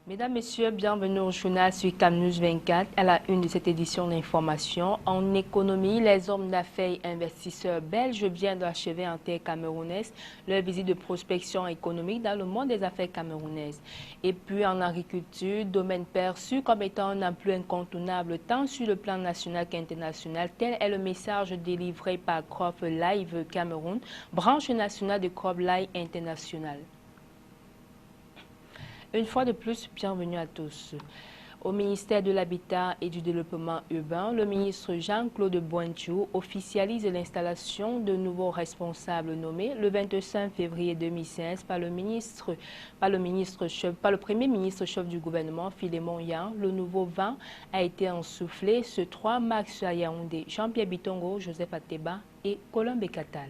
Mesdames, Messieurs, bienvenue au journal sur CamNews 24 à la une de cette édition d'information. En économie, les hommes d'affaires et investisseurs belges viennent d'achever en terre camerounaise leur visite de prospection économique dans le monde des affaires camerounaises. Et puis en agriculture, domaine perçu comme étant un emploi incontournable tant sur le plan national qu'international, tel est le message délivré par Crop Live Cameroun, branche nationale de Crop Live International. Une fois de plus, bienvenue à tous. Au ministère de l'Habitat et du Développement urbain, le ministre Jean-Claude Boinchou officialise l'installation de nouveaux responsables nommés le 25 février 2016 par le Premier ministre chef du gouvernement, Philémon Yan. Le nouveau vent a été ensoufflé ce 3 mars à Yaoundé. Jean-Pierre Bitongo, Joseph Ateba et Colombe Katal.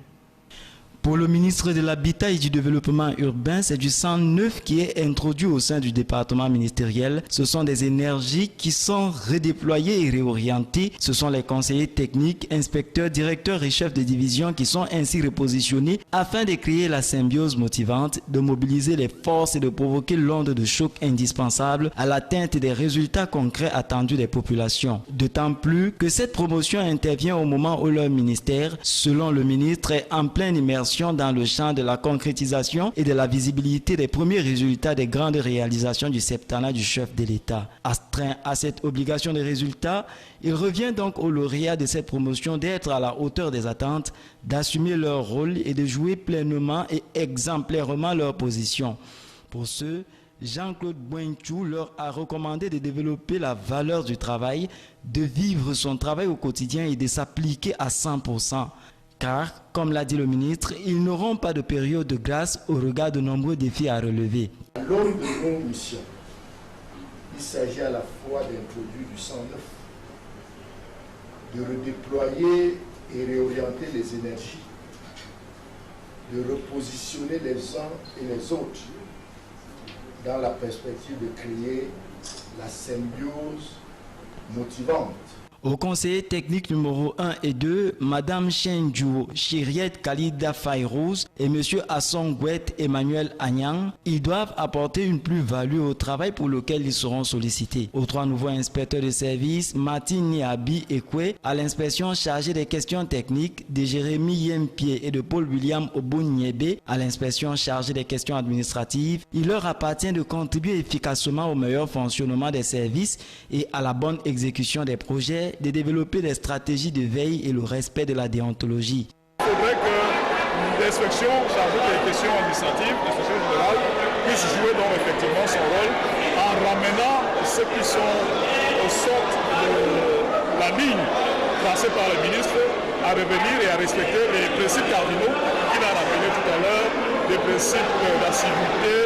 Pour le ministre de l'Habitat et du Développement urbain, c'est du sang neuf qui est introduit au sein du département ministériel. Ce sont des énergies qui sont redéployées et réorientées. Ce sont les conseillers techniques, inspecteurs, directeurs et chefs de division qui sont ainsi repositionnés afin de créer la symbiose motivante, de mobiliser les forces et de provoquer l'onde de choc indispensable à l'atteinte des résultats concrets attendus des populations. D'autant plus que cette promotion intervient au moment où leur ministère, selon le ministre, est en pleine immersion dans le champ de la concrétisation et de la visibilité des premiers résultats des grandes réalisations du septennat du chef de l'État. Astreint à cette obligation de résultats, il revient donc aux lauréats de cette promotion d'être à la hauteur des attentes, d'assumer leur rôle et de jouer pleinement et exemplairement leur position. Pour ce, Jean-Claude Boinchou leur a recommandé de développer la valeur du travail, de vivre son travail au quotidien et de s'appliquer à 100%. Car, comme l'a dit le ministre, ils n'auront pas de période de grâce au regard de nombreux défis à relever. L'homme de nos missions, il s'agit à la fois d'introduire du sang neuf, de redéployer et réorienter les énergies, de repositionner les uns et les autres dans la perspective de créer la symbiose motivante. Au conseiller technique numéro 1 et 2, Mme Chenjuo Chiriet Khalida Fayrouz et M. Hassan Gouet Emmanuel Agnan, ils doivent apporter une plus-value au travail pour lequel ils seront sollicités. Aux 3 nouveaux inspecteurs de service, Martin Niabi Ekwe, à l'inspection chargée des questions techniques, de Jérémy Yempie et de Paul William Obouniebe, à l'inspection chargée des questions administratives, il leur appartient de contribuer efficacement au meilleur fonctionnement des services et à la bonne exécution des projets, de développer des stratégies de veille et le respect de la déontologie. Il faudrait que l'inspection chargée des questions administratives, l'inspection générale, puisse jouer donc effectivement son rôle en ramenant ceux qui sont au centre de la ligne tracée par le ministre à revenir et à respecter les principes cardinaux qu'il a rappelés tout à l'heure, les principes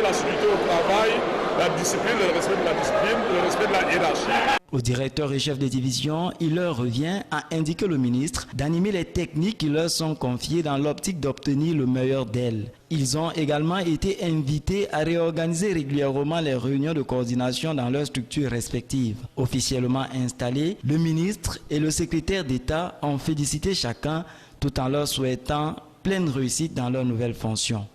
l'assiduité au travail, la discipline, le respect de la discipline, le respect de la hiérarchie. Au directeur et chef de division, il leur revient à indiquer au ministre d'animer les techniques qui leur sont confiées dans l'optique d'obtenir le meilleur d'elles. Ils ont également été invités à réorganiser régulièrement les réunions de coordination dans leurs structures respectives. Officiellement installés, le ministre et le secrétaire d'État ont félicité chacun tout en leur souhaitant pleine réussite dans leurs nouvelles fonctions.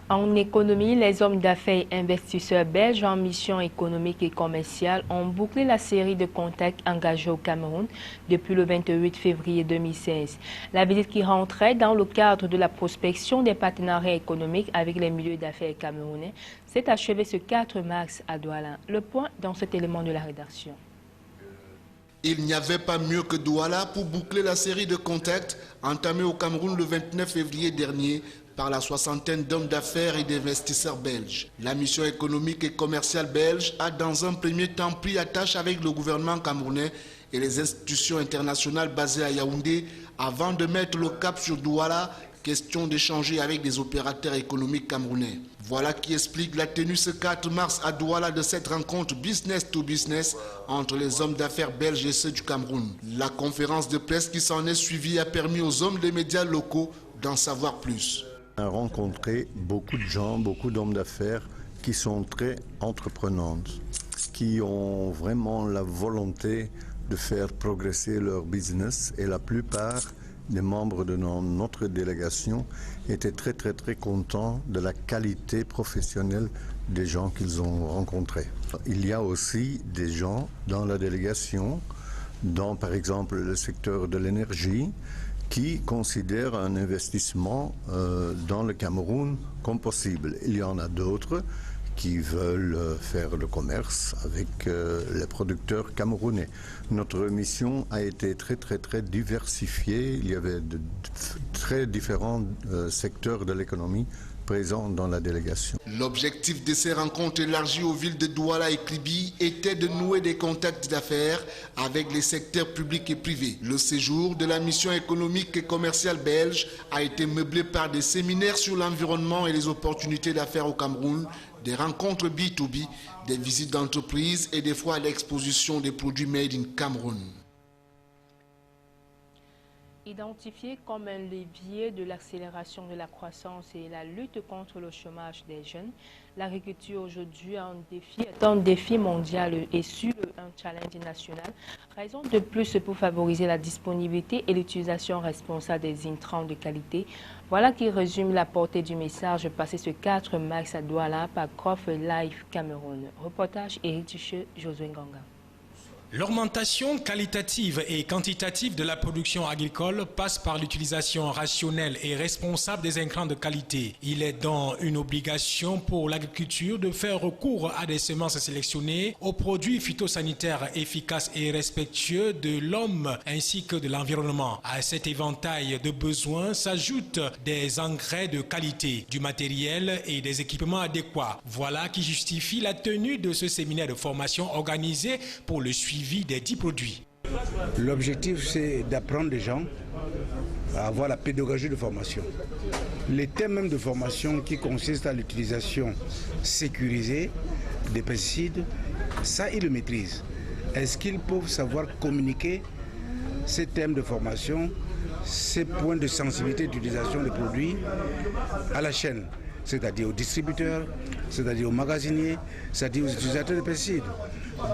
En économie, les hommes d'affaires et investisseurs belges en mission économique et commerciale ont bouclé la série de contacts engagés au Cameroun depuis le 28 février 2016. La visite qui rentrait dans le cadre de la prospection des partenariats économiques avec les milieux d'affaires camerounais s'est achevée ce 4 mars à Douala. Le point dans cet élément de la rédaction. Il n'y avait pas mieux que Douala pour boucler la série de contacts entamés au Cameroun le 29 février dernier par la soixantaine d'hommes d'affaires et d'investisseurs belges. La mission économique et commerciale belge a dans un premier temps pris attache avec le gouvernement camerounais et les institutions internationales basées à Yaoundé avant de mettre le cap sur Douala, question d'échanger avec des opérateurs économiques camerounais. Voilà qui explique la tenue ce 4 mars à Douala de cette rencontre business to business entre les hommes d'affaires belges et ceux du Cameroun. La conférence de presse qui s'en est suivie a permis aux hommes des médias locaux d'en savoir plus. On a rencontré beaucoup de gens, beaucoup d'hommes d'affaires qui sont très entreprenantes, qui ont vraiment la volonté de faire progresser leur business et la plupart des membres de notre délégation étaient très contents de la qualité professionnelle des gens qu'ils ont rencontrés. Il y a aussi des gens dans la délégation, dans par exemple le secteur de l'énergie, qui considèrent un investissement dans le Cameroun comme possible. Il y en a d'autres qui veulent faire le commerce avec les producteurs camerounais. Notre mission a été très diversifiée. Il y avait de très différents secteurs de l'économie présents dans la délégation. L'objectif de ces rencontres élargies aux villes de Douala et Kribi était de nouer des contacts d'affaires avec les secteurs publics et privés. Le séjour de la mission économique et commerciale belge a été meublé par des séminaires sur l'environnement et les opportunités d'affaires au Cameroun, des rencontres B2B, des visites d'entreprise et des fois l'exposition des produits made in Cameroun. Identifié comme un levier de l'accélération de la croissance et la lutte contre le chômage des jeunes, l'agriculture aujourd'hui est un défi mondial et sur un challenge national. Raison de plus pour favoriser la disponibilité et l'utilisation responsable des intrants de qualité. Voilà qui résume la portée du message passé ce 4 mars à Douala par Crop Life Cameroun. Reportage Éric Tucheux, Josué Nganga. L'augmentation qualitative et quantitative de la production agricole passe par l'utilisation rationnelle et responsable des intrants de qualité. Il est donc une obligation pour l'agriculture de faire recours à des semences sélectionnées, aux produits phytosanitaires efficaces et respectueux de l'homme ainsi que de l'environnement. À cet éventail de besoins s'ajoutent des engrais de qualité, du matériel et des équipements adéquats. Voilà qui justifie la tenue de ce séminaire de formation organisé pour le suivi des 10 produits. L'objectif, c'est d'apprendre les gens à avoir la pédagogie de formation. Les thèmes même de formation qui consistent à l'utilisation sécurisée des pesticides, ça, ils le maîtrisent. Est-ce qu'ils peuvent savoir communiquer ces thèmes de formation, ces points de sensibilité d'utilisation des produits à la chaîne, c'est-à-dire aux distributeurs, c'est-à-dire aux magasiniers, c'est-à-dire aux utilisateurs de pesticides.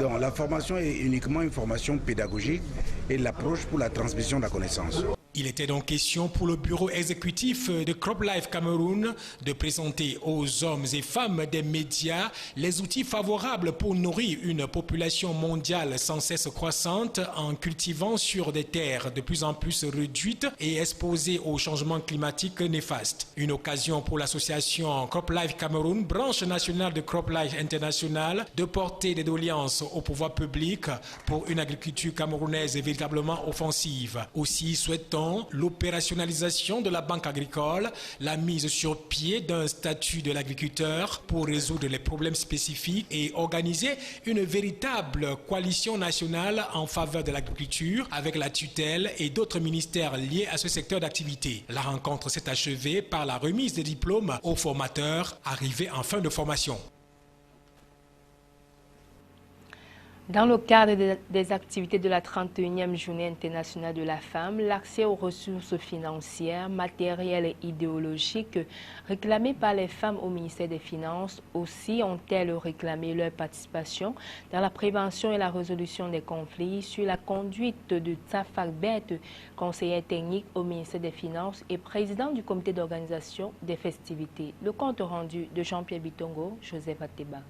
Donc la formation est uniquement une formation pédagogique et l'approche pour la transmission de la connaissance. Il était donc question pour le bureau exécutif de Crop Life Cameroun de présenter aux hommes et femmes des médias les outils favorables pour nourrir une population mondiale sans cesse croissante en cultivant sur des terres de plus en plus réduites et exposées aux changements climatiques néfastes. Une occasion pour l'association Crop Life Cameroun, branche nationale de Crop Life International, de porter des doléances au pouvoir public pour une agriculture camerounaise véritablement offensive. Aussi souhaitons l'opérationnalisation de la banque agricole, la mise sur pied d'un statut de l'agriculteur pour résoudre les problèmes spécifiques et organiser une véritable coalition nationale en faveur de l'agriculture avec la tutelle et d'autres ministères liés à ce secteur d'activité. La rencontre s'est achevée par la remise des diplômes aux formateurs arrivés en fin de formation. Dans le cadre des activités de la 31e Journée internationale de la femme, l'accès aux ressources financières, matérielles et idéologiques réclamées par les femmes au ministère des Finances aussi ont-elles réclamé leur participation dans la prévention et la résolution des conflits sur la conduite de Tsafak Bet, conseillère technique au ministère des Finances et président du comité d'organisation des festivités. Le compte rendu de Jean-Pierre Bitongo, Joseph Ateba.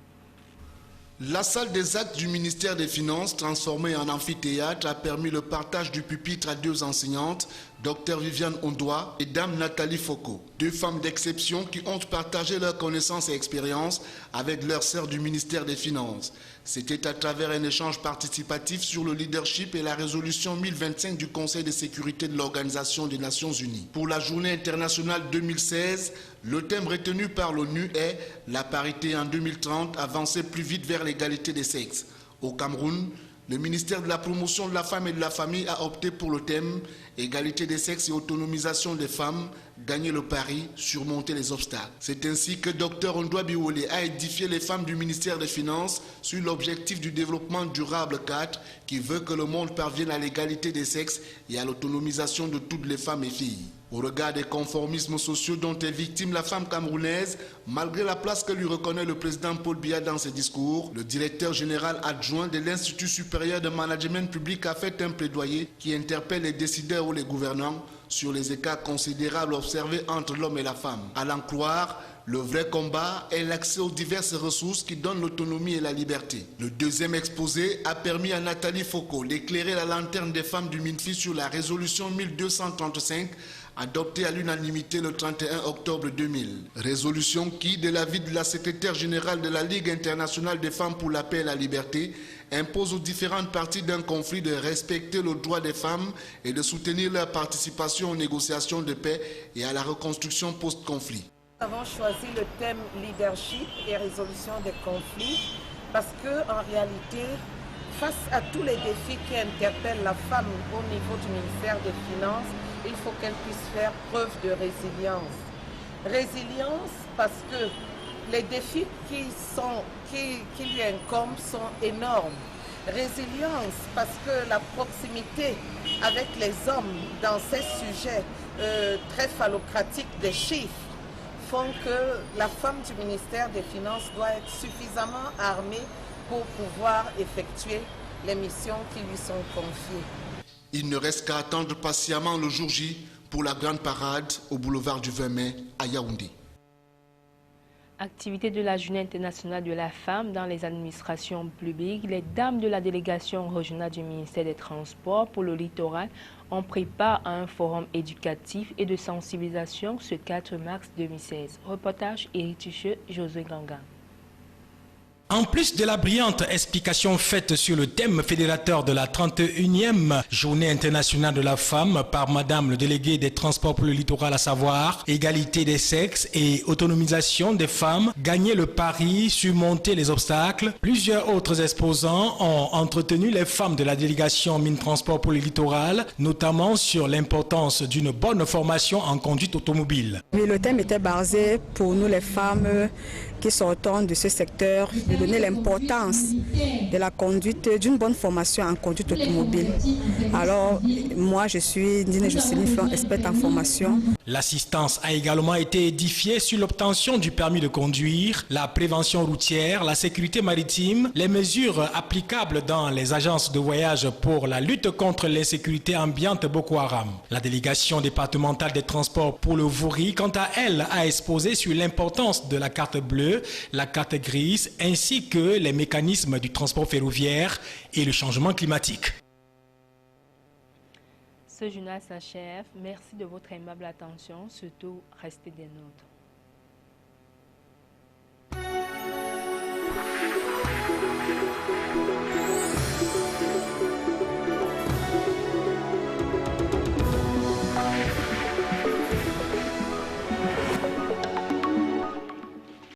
La salle des actes du ministère des Finances, transformée en amphithéâtre, a permis le partage du pupitre à deux enseignantes, Dr Viviane Ondoa et Dame Nathalie Foucault. Deux femmes d'exception qui ont partagé leurs connaissances et expériences avec leurs sœurs du ministère des Finances. C'était à travers un échange participatif sur le leadership et la résolution 1025 du Conseil de sécurité de l'Organisation des Nations Unies. Pour la Journée internationale 2016, le thème retenu par l'ONU est « La parité en 2030, avancer plus vite vers l'égalité des sexes ». Au Cameroun, le ministère de la Promotion de la Femme et de la Famille a opté pour le thème « Égalité des sexes et autonomisation des femmes, gagner le pari, surmonter les obstacles ». C'est ainsi que Dr Ondoa Biwole a édifié les femmes du ministère des Finances sur l'objectif du développement durable 4 qui veut que le monde parvienne à l'égalité des sexes et à l'autonomisation de toutes les femmes et filles. Au regard des conformismes sociaux dont est victime la femme camerounaise, malgré la place que lui reconnaît le président Paul Biya dans ses discours, le directeur général adjoint de l'Institut supérieur de management public a fait un plaidoyer qui interpelle les décideurs ou les gouvernants sur les écarts considérables observés entre l'homme et la femme. À l'en croire, le vrai combat est l'accès aux diverses ressources qui donnent l'autonomie et la liberté. Le deuxième exposé a permis à Nathalie Foucault d'éclairer la lanterne des femmes du MINFI sur la résolution 1235 adoptée à l'unanimité le 31 octobre 2000. Résolution qui, de l'avis de la secrétaire générale de la Ligue internationale des femmes pour la paix et la liberté, impose aux différentes parties d'un conflit de respecter le droit des femmes et de soutenir leur participation aux négociations de paix et à la reconstruction post-conflit. Nous avons choisi le thème leadership et résolution des conflits parce qu'en réalité, face à tous les défis qui interpellent la femme au niveau du ministère des Finances, il faut qu'elle puisse faire preuve de résilience. Résilience parce que les défis qui lui incombent sont énormes. Résilience parce que la proximité avec les hommes dans ces sujets très phallocratiques des chiffres font que la femme du ministère des Finances doit être suffisamment armée pour pouvoir effectuer les missions qui lui sont confiées. Il ne reste qu'à attendre patiemment le jour J pour la grande parade au boulevard du 20 mai à Yaoundé. Activité de la Journée internationale de la femme dans les administrations publiques, les dames de la délégation régionale du ministère des Transports pour le littoral ont pris part à un forum éducatif et de sensibilisation ce 4 mars 2016. Reportage Éric Tucheux, Josué Ganga. En plus de la brillante explication faite sur le thème fédérateur de la 31e Journée internationale de la femme par Madame le délégué des transports pour le littoral, à savoir égalité des sexes et autonomisation des femmes, gagner le pari, surmonter les obstacles, plusieurs autres exposants ont entretenu les femmes de la délégation mine transport pour le littoral, notamment sur l'importance d'une bonne formation en conduite automobile. Oui, le thème était basé pour nous les femmes qui sortons de ce secteur, de donner l'importance de la conduite, d'une bonne formation en conduite automobile. Alors, moi, je suis Dine Jocelyne Flan, experte en formation. L'assistance a également été édifiée sur l'obtention du permis de conduire, la prévention routière, la sécurité maritime, les mesures applicables dans les agences de voyage pour la lutte contre l'insécurité ambiante Boko Haram. La délégation départementale des transports pour le Vouri, quant à elle, a exposé sur l'importance de la carte bleue, la carte grise, ainsi que les mécanismes du transport ferroviaire et le changement climatique. Ce journal s'achève. Merci de votre aimable attention. Surtout, restez des nôtres.